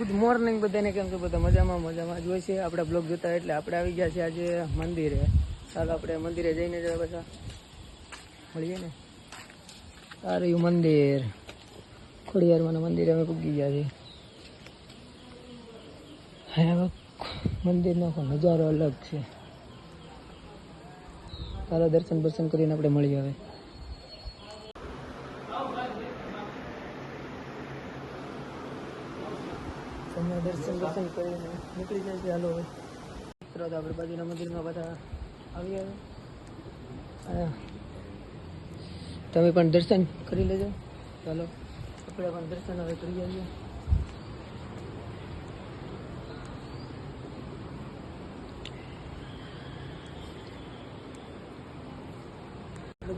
Good morning બધાને, કેમ છો? બધા મજામાં જ હોય છે. આપણે બ્લોગ જોતા એટલે આપણે આવી ગયા છે આજે મંદિરે. ચાલો આપણે મંદિરે જઈને જ પાછા મળીએ ને. સારું મંદિર, ખોડિયારમાંના મંદિરે અમે પૂગી ગયા છીએ. હા, મંદિરનો નજારો અલગ છે. ચાલો દર્શન કરીને આપણે મળીએ હવે. દર્શન કરીને નીકળી જાય છે. હાલો મિત્રો, તો આપણે બાજુના મંદિરમાં બધા આવી આવે. તમે પણ દર્શન કરી લેજો. ચાલો આપણે પણ દર્શન હવે કરી આવીએ.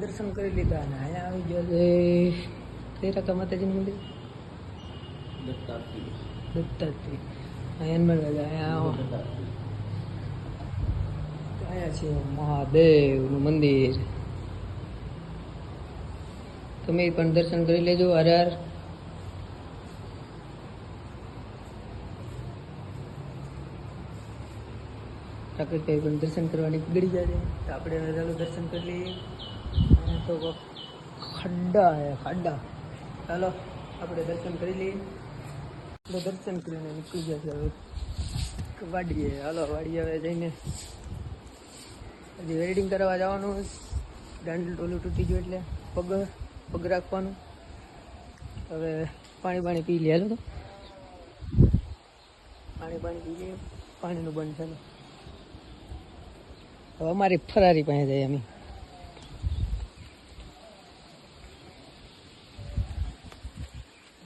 દર્શન કરી લીધા અને અહીંયા આવી ગયા છે કઈ રાકા માતાજીનું મંદિર, દત્તાત્રી. અહીંયા છે મહાદેવનું મંદિર. તમે પણ દર્શન કરી લેજો. હર હર. રાકેશભાઈ પણ દર્શન કરવાની ગળી જાય છે. તો આપણે ચાલો દર્શન કરી લઈએ. તો ખાડા ચાલો આપણે દર્શન કરી લઈએ. દર્શન કરીને નીકળી ગયા છે હવે વાડીએ. હાલો વાડીએ હવે જઈને હજી વેલ્ડિંગ કરવા જવાનું. દાંડલ ટોલું તૂટી ગયું એટલે પગ રાખવાનું. હવે પાણી પી લે. હાલો તો પાણી પી લઈએ. પાણીનું બંધ ચાલો. હવે અમારી ફરારી પાસે જાય અમે.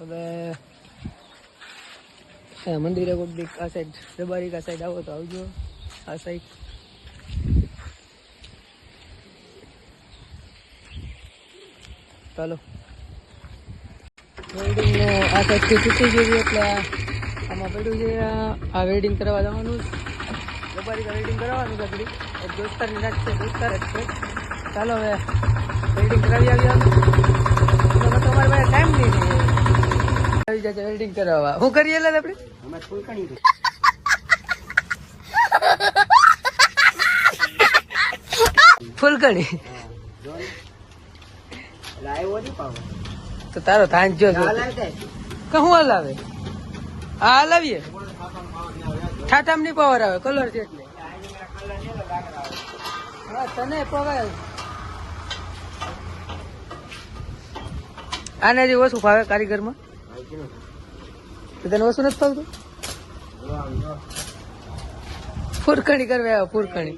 હવે મંદિરે કોઈક દીક આ સાઈડ દબારી કા સાઈડ આવો તો આવજો. આ સાઈડ ચાલો. વેલ્ડિંગ આ સાઈડથી તૂટી ગયું એટલે આમાં પડ્યું છે. આ વેલ્ડિંગ કરવા જવાનું. દબારી કા વેલ્ડિંગ કરાવવાનું છે. એક દોસ્તારની રાત છે, દોસ્તાર જ છે. ચાલો હવે વેલ્ડિંગ કરાવી આવ્યા. તમારી પાસે ટાઈમ નહીં આવી જાય વેલ્ડિંગ કરાવવા. હું કરીએ લે આપણે ફૂલકણી તો તારો થાંચ જો હું હલાવે. હા હલાવીએ. ઠાઠામ ની પાવર આવે કલર છે એટલે. હા તને પવાય. આને જે ઓછું ફાવે કારીગરમાં. તને ઓછું નથી ફાવતું. ફૂરકણી કરવા આવે. ફૂરકણી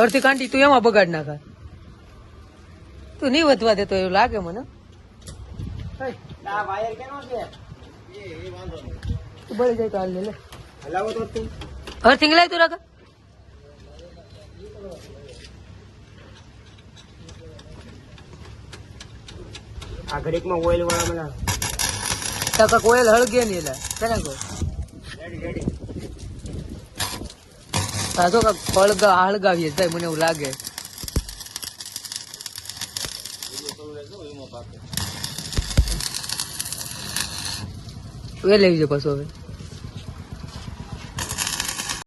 અડધી કાંટી તું એમાં બગાડ નાખા. તું નહીં વધવા દેતો એવું લાગે મને. બળી જાય તો હાલ લે. અર્થિંગ લાય તું રાખા. આ ઘડીકમાં ઓઇલ વાળા મને કાકા ઓઇલ હળગે નહીં એલા પેલા કહો. સાધો કાક હળગાવીએ જાય મને એવું લાગે. ઓઇલ લેવી છે પાછું. હવે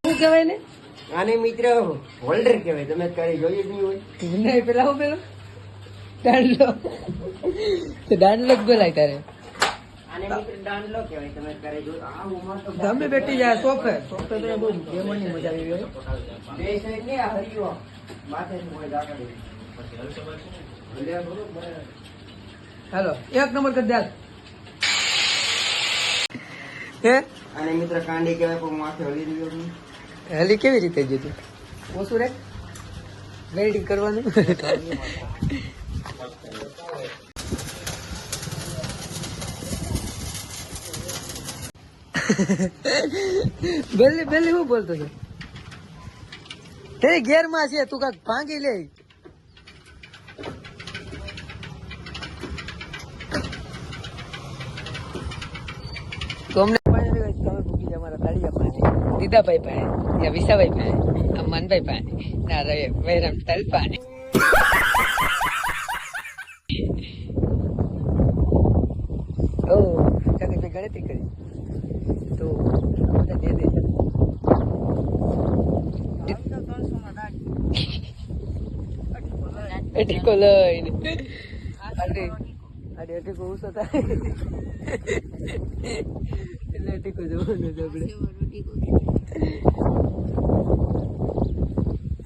શું કહેવાય ને આને મિત્ર હોલ્ડર કહેવાય. તમે ક્યારે જોઈએ જ નહીં હોય. નહીં પેલા હું પેલો દાંડલો દાંડલો જ બોલાય તારે. આને મિત્ર દાંડલો કહેવાય. તમે ક્યારે જોયો આ ઉમર તો તમે બેઠી જાય સોફે તો બહુ ગેમની મજા આવી ગઈ. બે સાઈડ ને આ હરિયો માથે હોય દાખલ. હાલો એક નંબર કરી દે. હે આને મિત્ર કાંડી કહેવાય. પણ માથે હલી રહ્યો. હલી કેવી રીતે જતું ઓછું રે વેલ્ડિંગ કરવાનું. બેલી હું બોલતો છે? તેરી ગેર માં છે. તું કાક ભાંગી લે. તો અમને તમે ભૂકી જાય મારા તાળિયા પાસે, દીદાભાઈ પાસે, યા વિસાભાઈ પાસે, આ માનભાઈ પાસે, ના રવે વૈરામ તલ પાસે. ઓ ચાકર મેં ગણતરી કરી તો બધા દે દે ઠીકો લઈને અરે ઠીકો ઉસો થાય એટલે ઠીકો જોવાનું છે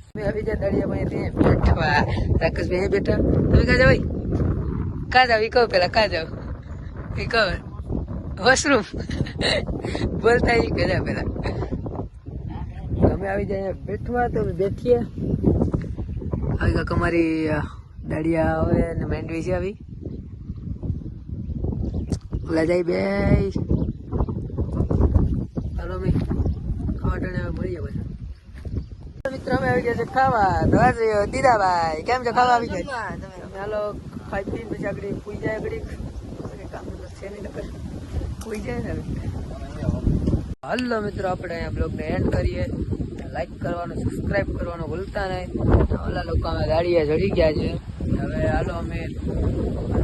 આપણે આવી જાય દરિયામાં બેઠવા રાકેશભાઈ બેઠા તમે ક્યાં જાવ ક્યાં જાવ કહો પેલા ક્યાં જાવ એ કહો વોશરૂમ બોલતા એ કર્યા પેલા અમે આવી જાય બેઠવા તો બેઠીએ આવી કાંક અમારી દાડિયા આવે ને માંડવી છે આવી ઓલા જાય બે હાલો અમે ખાવા ટાણે મળીએ બધા મિત્રો અમે આવી ગયા છે ખાવા તો દીદાભાઈ કેમ છો ખાવા આવી ગયા તમે હાલો ખાઈ પી પછી આગળ પૂઈ જાય આગળ કામ છે નહીં નકર પૂઈ જાય ને હાલો મિત્રો આપણે અહીંયા બ્લોગને એન્ડ કરીએ લાઈક કરવાનું સબસ્ક્રાઈબ કરવાનું ભૂલતા નહીં ઓલા લોકો અમે ગાડીએ ચડી ગયા છે હવે હાલો અમે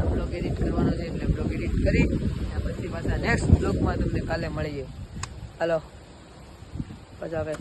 બ્લોગ એડિટ કરવાનો છે એટલે બ્લોગ એડિટ કરી પછી પાછા નેક્સ્ટ બ્લોગમાં તમને કાલે મળીએ હાલો પછી હવે